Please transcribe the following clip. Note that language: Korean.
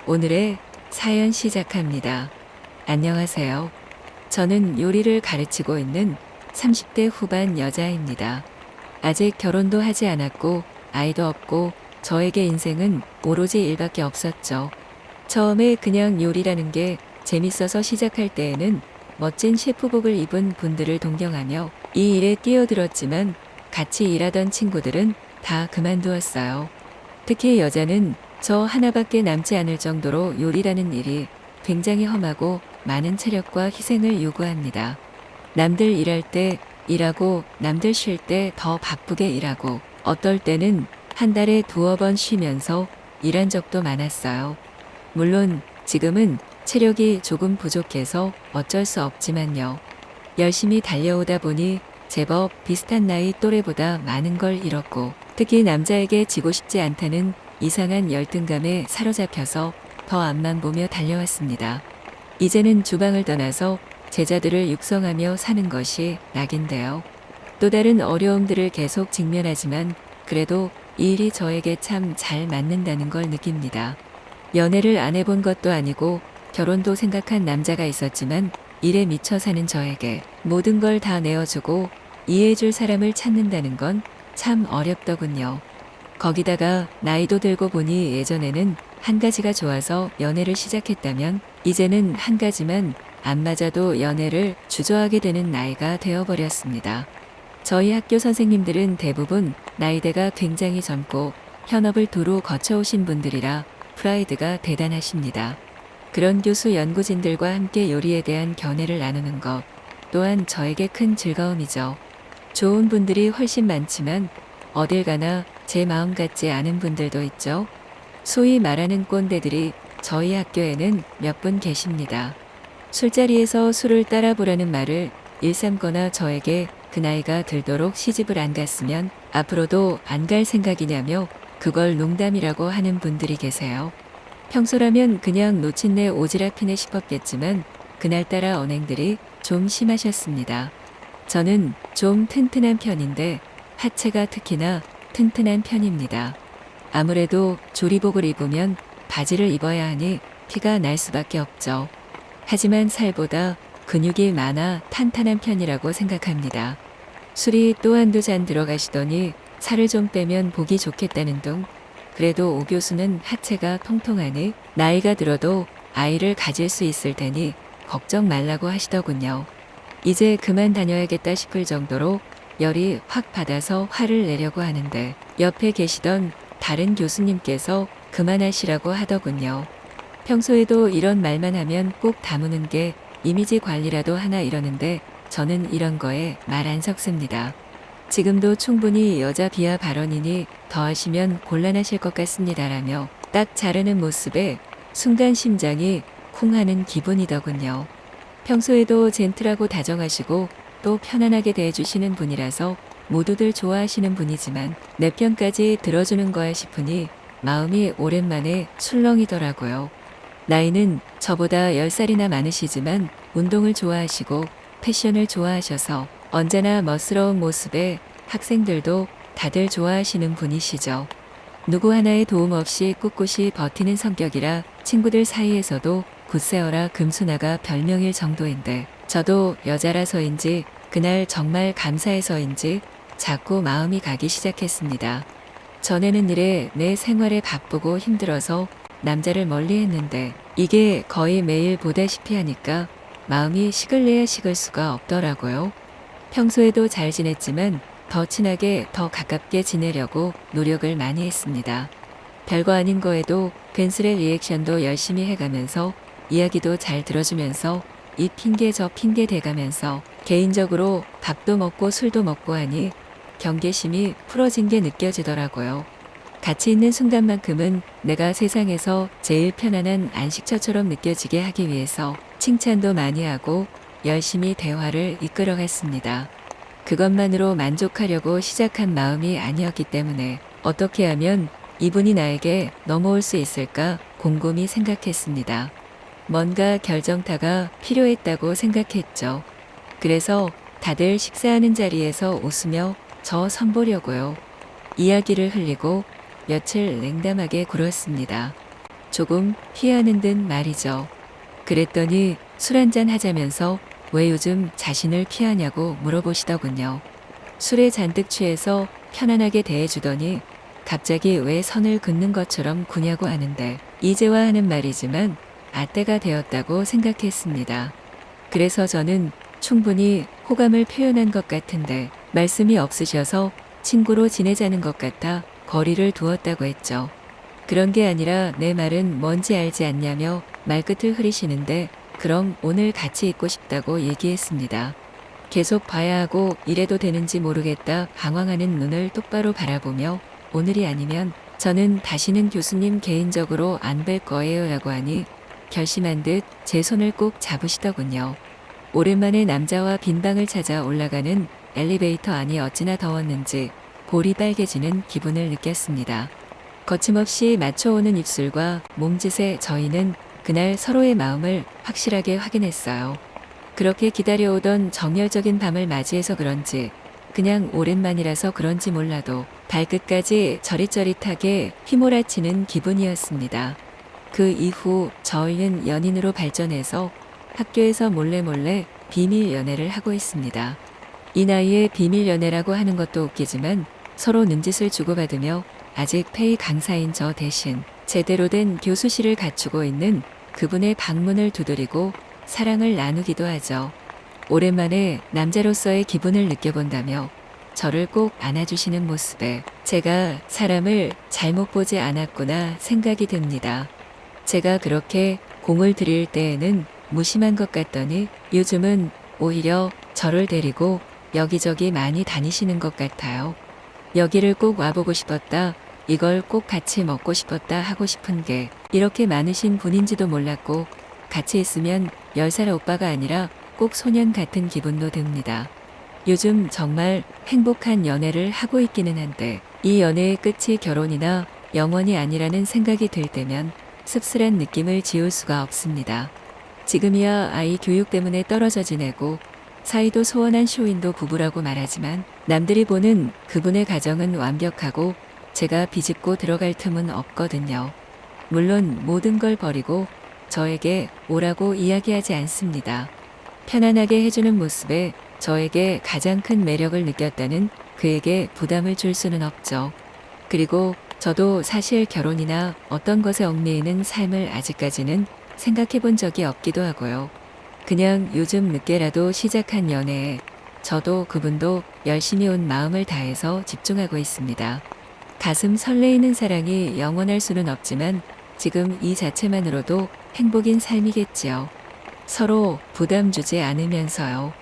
오늘의 사연 시작합니다. 안녕하세요. 저는 요리를 가르치고 있는 30대 후반 여자입니다. 아직 결혼도 하지 않았고 아이도 없고 저에게 인생은 오로지 일밖에 없었죠. 처음에 그냥 요리라는 게 재밌어서 시작할 때에는 멋진 셰프복을 입은 분들을 동경하며 이 일에 뛰어들었지만 같이 일하던 친구들은 다 그만두었어요. 특히 여자는 저 하나밖에 남지 않을 정도로 요리라는 일이 굉장히 험하고 많은 체력과 희생을 요구합니다. 남들 일할 때 일하고 남들 쉴 때 더 바쁘게 일하고 어떨 때는 한 달에 2-번 쉬면서 일한 적도 많았어요. 물론 지금은 체력이 조금 부족해서 어쩔 수 없지만요. 열심히 달려오다 보니 제법 비슷한 나이 또래보다 많은 걸 잃었고 특히 남자에게 지고 싶지 않다는 이상한 열등감에 사로잡혀서 더 앞만 보며 달려왔습니다. 이제는 주방을 떠나서 제자들을 육성하며 사는 것이 낙인데요. 또 다른 어려움들을 계속 직면하지만 그래도 이 일이 저에게 참 잘 맞는다는 걸 느낍니다. 연애를 안 해본 것도 아니고 결혼도 생각한 남자가 있었지만 일에 미쳐 사는 저에게 모든 걸 다 내어주고 이해해줄 사람을 찾는다는 건 참 어렵더군요. 거기다가 나이도 들고 보니 예전에는 한 가지가 좋아서 연애를 시작했다면 이제는 한 가지만 안 맞아도 연애를 주저하게 되는 나이가 되어버렸습니다. 저희 학교 선생님들은 대부분 나이대가 굉장히 젊고 현업을 두루 거쳐오신 분들이라 프라이드가 대단하십니다. 그런 교수 연구진들과 함께 요리에 대한 견해를 나누는 것 또한 저에게 큰 즐거움이죠. 좋은 분들이 훨씬 많지만 어딜 가나 제 마음 같지 않은 분들도 있죠. 소위 말하는 꼰대들이 저희 학교에는 몇 분 계십니다. 술자리에서 술을 따라 보라는 말을 일삼거나 저에게 그 나이가 들도록 시집을 안 갔으면 앞으로도 안 갈 생각이냐며 그걸 농담이라고 하는 분들이 계세요. 평소라면 그냥 노친내 오지랖이네 싶었겠지만 그날따라 언행들이 좀 심하셨습니다. 저는 좀 튼튼한 편인데 하체가 특히나 튼튼한 편입니다. 아무래도 조리복을 입으면 바지를 입어야 하니 피가 날 수밖에 없죠. 하지만 살보다 근육이 많아 탄탄한 편이라고 생각합니다. 술이 또 한두 잔 들어가시더니 살을 좀 빼면 보기 좋겠다는 둥. 그래도 오 교수는 하체가 통통하니 나이가 들어도 아이를 가질 수 있을 테니 걱정 말라고 하시더군요. 이제 그만 다녀야겠다 싶을 정도로 열이 확 받아서 화를 내려고 하는데 옆에 계시던 다른 교수님께서 그만하시라고 하더군요. 평소에도 이런 말만 하면 꼭 다무는 게 이미지 관리라도 하나 이러는데 저는 이런 거에 말 안 섞습니다. 지금도 충분히 여자 비하 발언이니 더 하시면 곤란하실 것 같습니다라며 딱 자르는 모습에 순간 심장이 쿵 하는 기분이더군요. 평소에도 젠틀하고 다정하시고 또 편안하게 대해주시는 분이라서 모두들 좋아하시는 분이지만 내 편까지 들어주는 거야 싶으니 마음이 오랜만에 술렁이더라고요. 나이는 저보다 10살이나 많으시지만 운동을 좋아하시고 패션을 좋아하셔서 언제나 멋스러운 모습에 학생들도 다들 좋아하시는 분이시죠. 누구 하나의 도움 없이 꿋꿋이 버티는 성격이라 친구들 사이에서도 굿세어라 금수나가 별명일 정도인데 저도 여자라서인지 그날 정말 감사해서인지 자꾸 마음이 가기 시작했습니다. 전에는 일에 내 생활에 바쁘고 힘들어서 남자를 멀리했는데 이게 거의 매일 보다시피 하니까 마음이 식을래야 식을 수가 없더라고요. 평소에도 잘 지냈지만 더 친하게 더 가깝게 지내려고 노력을 많이 했습니다. 별거 아닌 거에도 괜스레 리액션도 열심히 해가면서 이야기도 잘 들어주면서 이 핑계 저 핑계 대가면서 개인적으로 밥도 먹고 술도 먹고 하니 경계심이 풀어진 게 느껴지더라고요. 같이 있는 순간만큼은 내가 세상에서 제일 편안한 안식처처럼 느껴지게 하기 위해서 칭찬도 많이 하고 열심히 대화를 이끌어갔습니다. 그것만으로 만족하려고 시작한 마음이 아니었기 때문에 어떻게 하면 이분이 나에게 넘어올 수 있을까 곰곰이 생각했습니다. 뭔가 결정타가 필요했다고 생각했죠. 그래서 다들 식사하는 자리에서 웃으며 저 선보려고요. 이야기를 흘리고 며칠 냉담하게 굴었습니다. 조금 피하는 듯 말이죠. 그랬더니 술 한잔 하자면서 왜 요즘 자신을 피하냐고 물어보시더군요. 술에 잔뜩 취해서 편안하게 대해주더니 갑자기 왜 선을 긋는 것처럼 구냐고 하는데 이제와 하는 말이지만 아때가 되었다고 생각했습니다. 그래서 저는 충분히 호감을 표현한 것 같은데 말씀이 없으셔서 친구로 지내자는 것 같아 거리를 두었다고 했죠. 그런 게 아니라 내 말은 뭔지 알지 않냐며 말끝을 흐리시는데 그럼 오늘 같이 있고 싶다고 얘기했습니다. 계속 봐야 하고 이래도 되는지 모르겠다 방황하는 눈을 똑바로 바라보며 오늘이 아니면 저는 다시는 교수님 개인적으로 안 뵐 거예요 라고 하니 결심한 듯 제 손을 꼭 잡으시더군요. 오랜만에 남자와 빈방을 찾아 올라가는 엘리베이터 안이 어찌나 더웠는지 볼이 빨개지는 기분을 느꼈습니다. 거침없이 맞춰오는 입술과 몸짓에 저희는 그날 서로의 마음을 확실하게 확인했어요. 그렇게 기다려오던 정열적인 밤을 맞이해서 그런지 그냥 오랜만이라서 그런지 몰라도 발끝까지 저릿저릿하게 휘몰아치는 기분이었습니다. 그 이후 저희는 연인으로 발전해서 학교에서 몰래 비밀 연애를 하고 있습니다. 이 나이에 비밀 연애라고 하는 것도 웃기지만 서로 눈짓을 주고받으며 아직 폐의 강사인 저 대신 제대로 된 교수실을 갖추고 있는 그분의 방문을 두드리고 사랑을 나누기도 하죠. 오랜만에 남자로서의 기분을 느껴본다며 저를 꼭 안아주시는 모습에 제가 사람을 잘못 보지 않았구나 생각이 듭니다. 제가 그렇게 공을 들일 때에는 무심한 것 같더니 요즘은 오히려 저를 데리고 여기저기 많이 다니시는 것 같아요. 여기를 꼭 와보고 싶었다. 이걸 꼭 같이 먹고 싶었다 하고 싶은 게 이렇게 많으신 분인지도 몰랐고 같이 있으면 10살 오빠가 아니라 꼭 소년 같은 기분도 듭니다. 요즘 정말 행복한 연애를 하고 있기는 한데 이 연애의 끝이 결혼이나 영원이 아니라는 생각이 들 때면 씁쓸한 느낌을 지울 수가 없습니다. 지금이야 아이 교육 때문에 떨어져 지내고 사이도 소원한 쇼윈도 부부라고 말하지만 남들이 보는 그분의 가정은 완벽하고 제가 비집고 들어갈 틈은 없거든요. 물론 모든 걸 버리고 저에게 오라고 이야기하지 않습니다. 편안하게 해주는 모습에 저에게 가장 큰 매력을 느꼈다는 그에게 부담을 줄 수는 없죠. 그리고 저도 사실 결혼이나 어떤 것에 얽매이는 삶을 아직까지는 생각해 본 적이 없기도 하고요. 그냥 요즘 늦게라도 시작한 연애에 저도 그분도 열심히 온 마음을 다해서 집중하고 있습니다. 가슴 설레이는 사랑이 영원할 수는 없지만 지금 이 자체만으로도 행복인 삶이겠지요. 서로 부담 주지 않으면서요.